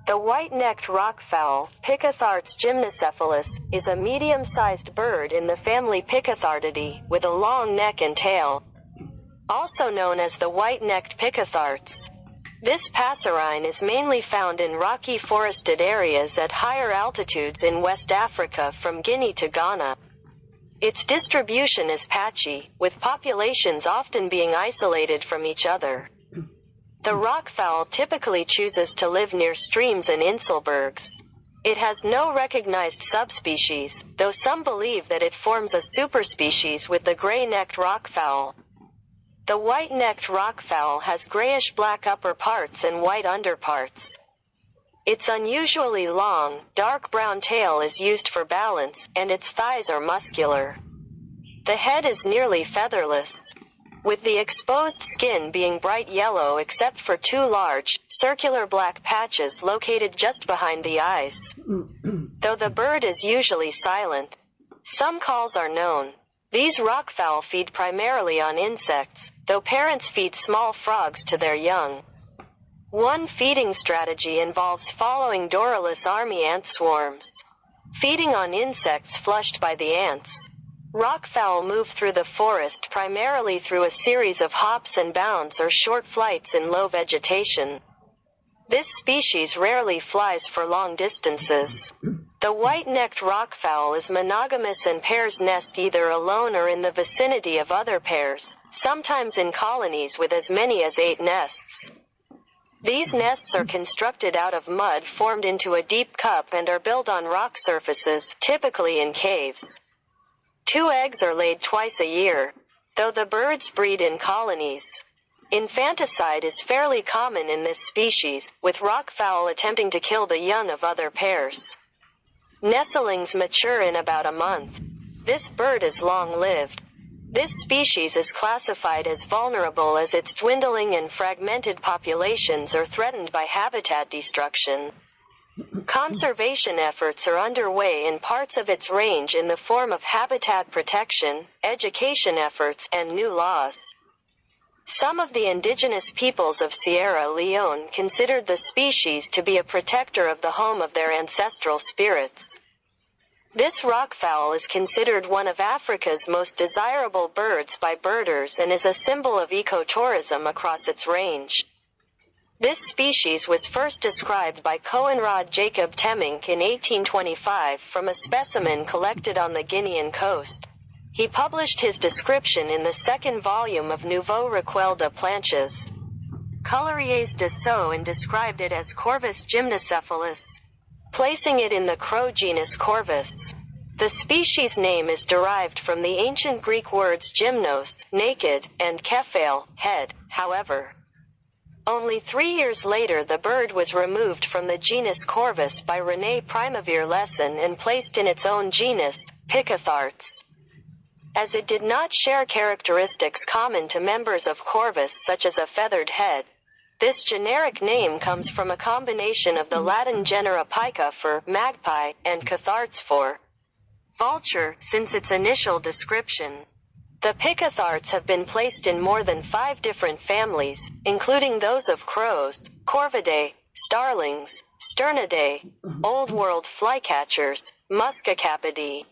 The white-necked rockfowl, Picathartes gymnocephalus, is a medium-sized bird in the family Picathartidae, with a long neck and tail. Also known as the white-necked Picathartes. This passerine is mainly found in rocky forested areas at higher altitudes in West Africa from Guinea to Ghana. Its distribution is patchy, with populations often being isolated from each other. The rockfowl typically chooses to live near streams and inselbergs. It has no recognized subspecies, though some believe that it forms a superspecies with the gray-necked rockfowl. The white-necked rockfowl has grayish-black upperparts and white underparts. Its unusually long, dark brown tail is used for balance, and its thighs are muscular. The head is nearly featherless, with the exposed skin being bright yellow except for two large, circular black patches located just behind the eyes. Though the bird is usually silent, some calls are known. These rockfowl feed primarily on insects, though parents feed small frogs to their young. One feeding strategy involves following Doralus army ant swarms, feeding on insects flushed by the ants. Rockfowl move through the forest primarily through a series of hops and bounds or short flights in low vegetation. This species rarely flies for long distances. The white-necked rockfowl is monogamous and pairs nest either alone or in the vicinity of other pairs, sometimes in colonies with as many as 8 nests. These nests are constructed out of mud formed into a deep cup and are built on rock surfaces, typically in caves. 2 eggs are laid twice a year, though the birds breed in colonies. Infanticide is fairly common in this species, with rockfowl attempting to kill the young of other pairs. Nestlings mature in about a month. This bird is long-lived. This species is classified as vulnerable as its dwindling and fragmented populations are threatened by habitat destruction. Conservation efforts are underway in parts of its range in the form of habitat protection, education efforts, and new laws. Some of the indigenous peoples of Sierra Leone considered the species to be a protector of the home of their ancestral spirits. This rockfowl is considered one of Africa's most desirable birds by birders and is a symbol of ecotourism across its range. This species was first described by Coenraad Jacob Temminck in 1825 from a specimen collected on the Guinean coast. He published his description in the second volume of Nouveau Recueil de Planches. Coleridge de Sceaux and described it as Corvus gymnocephalus, placing it in the crow genus Corvus. The species name is derived from the ancient Greek words gymnos, naked, and kephale, head, however. Only 3 years later the bird was removed from the genus Corvus by René Primavere-Lesson and placed in its own genus, Picathartes. As it did not share characteristics common to members of Corvus such as a feathered head, this generic name comes from a combination of the Latin genera pica for magpie and cathartes for vulture since its initial description. The Picathartes have been placed in more than 5 different families, including those of crows, corvidae, starlings, sternidae, Old World flycatchers, Muscacapidae,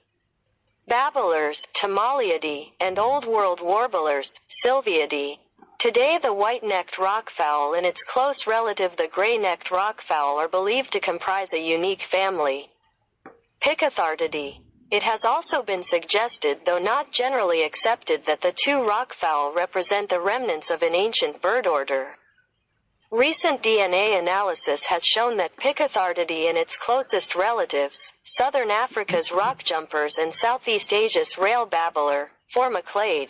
babblers, Tamaliidae, and Old World warblers, Sylviidae. Today the white-necked rockfowl and its close relative the gray-necked rockfowl are believed to comprise a unique family, Picathartidae. It has also been suggested, though not generally accepted, that the 2 rockfowl represent the remnants of an ancient bird order. Recent DNA analysis has shown that Picathartidae and its closest relatives, southern Africa's rockjumpers and Southeast Asia's rail babbler, form a clade.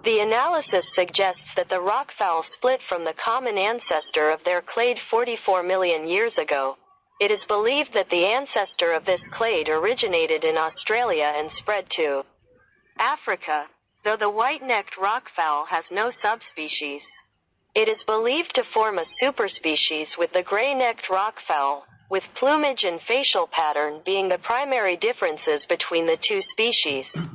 The analysis suggests that the rockfowl split from the common ancestor of their clade 44 million years ago. It is believed that the ancestor of this clade originated in Australia and spread to Africa, though the white-necked rockfowl has no subspecies. It is believed to form a superspecies with the gray-necked rockfowl, with plumage and facial pattern being the primary differences between the 2 species.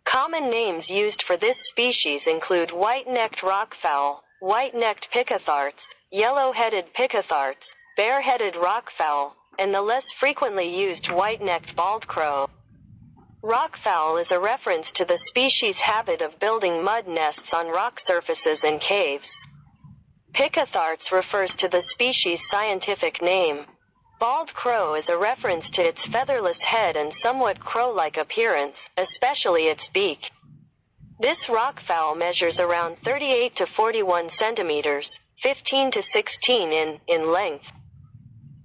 Common names used for this species include white-necked rockfowl, white-necked Picathartes, yellow-headed Picathartes, bare-headed rockfowl, and the less frequently used white-necked bald crow. Rockfowl is a reference to the species' habit of building mud nests on rock surfaces and caves. Picathartes refers to the species' scientific name. Bald crow is a reference to its featherless head and somewhat crow-like appearance, especially its beak. This rockfowl measures around 38 to 41 centimeters, 15 to 16 in length,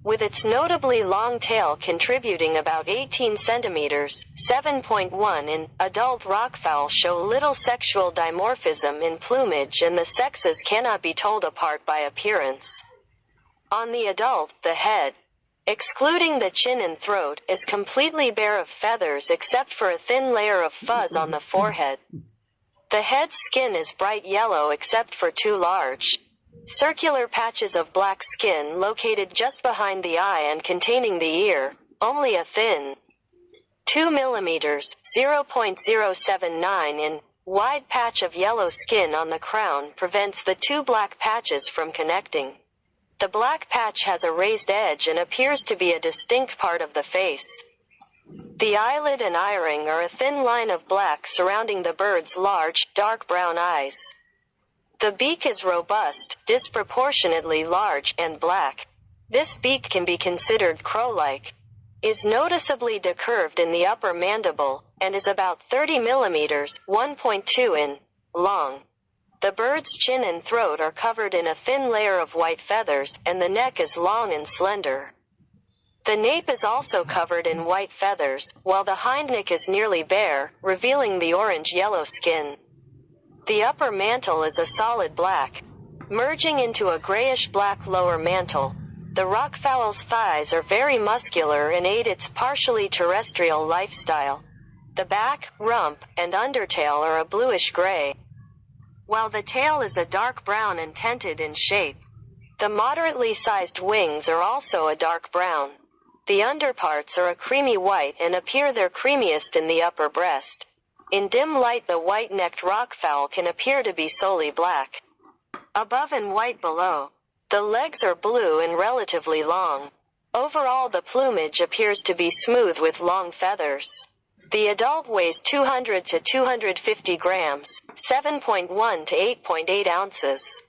with its notably long tail contributing about 18 centimeters, 7.1 in. Adult rockfowl show little sexual dimorphism in plumage, and the sexes cannot be told apart by appearance. On the adult, the head, excluding the chin and throat, is completely bare of feathers except for a thin layer of fuzz on the forehead. The head's skin is bright yellow except for two large, circular patches of black skin located just behind the eye and containing the ear. Only a thin 2 mm (0.079 in) wide patch of yellow skin on the crown prevents the two black patches from connecting. The black patch has a raised edge and appears to be a distinct part of the face. The eyelid and eye-ring are a thin line of black surrounding the bird's large, dark brown eyes. The beak is robust, disproportionately large, and black. This beak can be considered crow-like, is noticeably decurved in the upper mandible, and is about 30 mm (1.2 in) long. The bird's chin and throat are covered in a thin layer of white feathers, and the neck is long and slender. The nape is also covered in white feathers, while the hindneck is nearly bare, revealing the orange-yellow skin. The upper mantle is a solid black, merging into a grayish-black lower mantle. The rockfowl's thighs are very muscular and aid its partially terrestrial lifestyle. The back, rump, and undertail are a bluish-gray, while the tail is a dark brown and tented in shape. The moderately sized wings are also a dark brown. The underparts are a creamy white and appear their creamiest in the upper breast. In dim light, the white-necked rockfowl can appear to be solely black above and white below. The legs are blue and relatively long. Overall, the plumage appears to be smooth with long feathers. The adult weighs 200 to 250 grams, 7.1 to 8.8 ounces.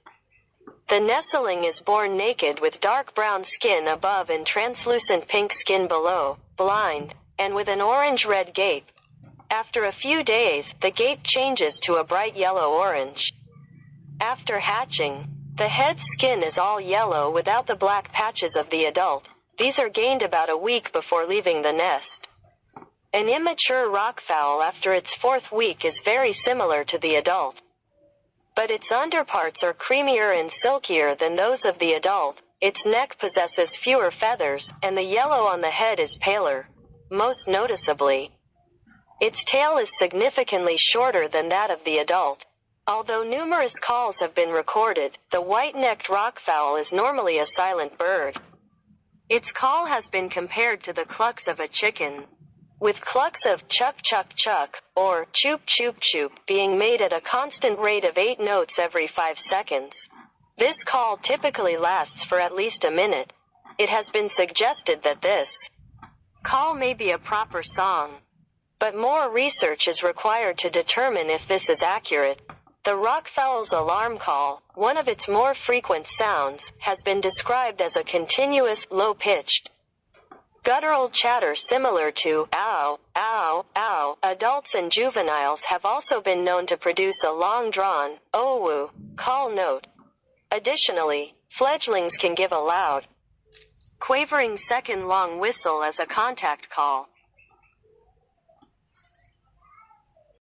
The nestling is born naked with dark brown skin above and translucent pink skin below, blind, and with an orange-red gape. After a few days, the gape changes to a bright yellow-orange. After hatching, the head's skin is all yellow without the black patches of the adult. These are gained about a week before leaving the nest. An immature rockfowl after its fourth week is very similar to the adult, but its underparts are creamier and silkier than those of the adult. Its neck possesses fewer feathers, and the yellow on the head is paler. Most noticeably, its tail is significantly shorter than that of the adult. Although numerous calls have been recorded, the white-necked rockfowl is normally a silent bird. Its call has been compared to the clucks of a chicken, with clucks of chuck chuck chuck, or choop choop choop, being made at a constant rate of 8 notes every 5 seconds. This call typically lasts for at least a minute. It has been suggested that this call may be a proper song, but more research is required to determine if this is accurate. The rockfowl's alarm call, one of its more frequent sounds, has been described as a continuous, low-pitched, guttural chatter similar to ow, ow, ow. Adults and juveniles have also been known to produce a long-drawn, ow call note. Additionally, fledglings can give a loud, quavering second-long whistle as a contact call.